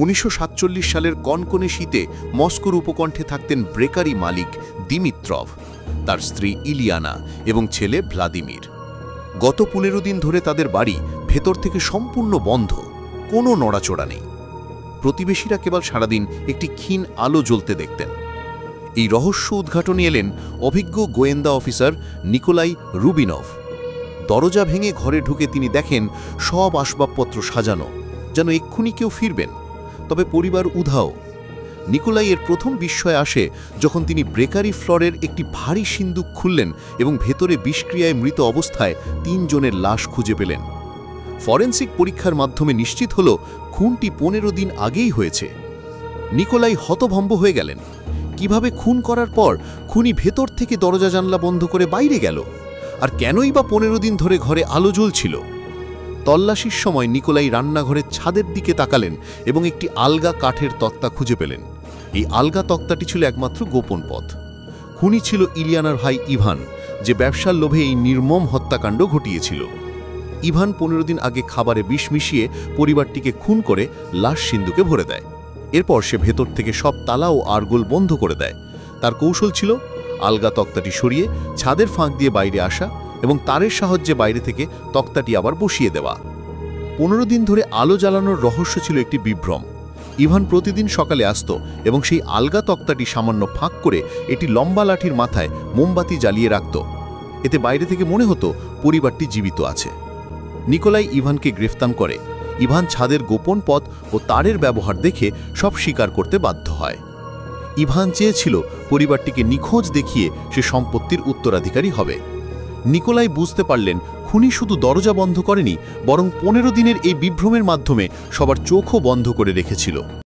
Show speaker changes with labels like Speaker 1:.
Speaker 1: 1947 সালের কনকনে শীতে মস্কোর উপকণ্ঠে থাকতেন ব্রেকারি মালিক দিমিত্রভ, তার স্ত্রী ইলিয়ানা এবং ছেলে ভ্লাদিমির। গত 15 দিন ধরে তাদের বাড়ি ভেতর থেকে সম্পূর্ণ বন্ধ, কোনো নড়াচড়া নেই। প্রতিবেশীরা কেবল সারাদিন একটি ক্ষীণ আলো জ্বলতে দেখতেন। এই রহস্য উদ্ঘাটনে এলেন অভিজ্ঞ গোয়েন্দা অফিসার নিকোলাই রুবিনভ। দরজা ভেঙে ঘরে ঢুকে তিনি দেখেন সব আসবাবপত্র সাজানো, যেন এক্ষুনি কেউ ফিরবেন, তবে পরিবার উধাও। নিকোলাই এর প্রথম বিস্ময় আসে যখন তিনি ব্রেকারি ফ্লোরের একটি ভারী সিন্দুক খুললেন এবং ভেতরে বিষক্রিয়ায় মৃত অবস্থায় 3 জনের লাশ খুঁজে পেলেন। ফরেনসিক পরীক্ষার মাধ্যমে নিশ্চিত হল খুনটি 15 দিন আগেই হয়েছে। নিকোলাই হতভম্ব হয়ে গেলেন। কিভাবে খুন করার পর খুনি ভেতর থেকে দরজা জানলা বন্ধ করে বাইরে গেল? আর কেনই বা 15 দিন ধরে ঘরে আলো জ্বলছিল? তল্লাশির সময় নিকোলাই রান্নাঘরের ছাদের দিকে তাকালেন এবং একটি আলগা কাঠের তক্তা খুঁজে পেলেন। এই আলগা তক্তাটি ছিল একমাত্র গোপন পথ। খুনি ছিল ইলিয়ানার ভাই ইভান, যে ব্যবসার লোভে এই নির্মম হত্যাকাণ্ড ঘটিয়েছিল। ইভান 15 দিন আগে খাবারে বিষ মিশিয়ে পরিবারটিকে খুন করে লাশ সিন্দুকে ভরে দেয়। এরপর সে ভেতর থেকে সব তালা ও আরগোল বন্ধ করে দেয়। তার কৌশল ছিল আলগা তক্তাটি সরিয়ে ছাদের ফাঁক দিয়ে বাইরে আসা এবং তারের সাহায্যে বাইরে থেকে তক্তাটি আবার বসিয়ে দেওয়া। 15 দিন ধরে আলো জ্বালানোর রহস্য ছিল একটি বিভ্রম। ইভান প্রতিদিন সকালে আসত এবং সেই আলগা তক্তাটি সামান্য ফাঁক করে এটি লম্বা লাঠির মাথায় মোমবাতি জ্বালিয়ে রাখত। এতে বাইরে থেকে মনে হতো পরিবারটি জীবিত আছে। নিকোলাই ইভানকে গ্রেফতার করে। ইভান ছাদের গোপন পথ ও তারের ব্যবহার দেখে সব স্বীকার করতে বাধ্য হয়। ইভান চেয়েছিল পরিবারটিকে নিখোঁজ দেখিয়ে সে সম্পত্তির উত্তরাধিকারী হবে। নিকোলাই বুঝতে পারলেন খুনি শুধু দরজা বন্ধ করেনি, বরং 15 দিনের এই বিভ্রমের মাধ্যমে সবার চোখও বন্ধ করে রেখেছিল।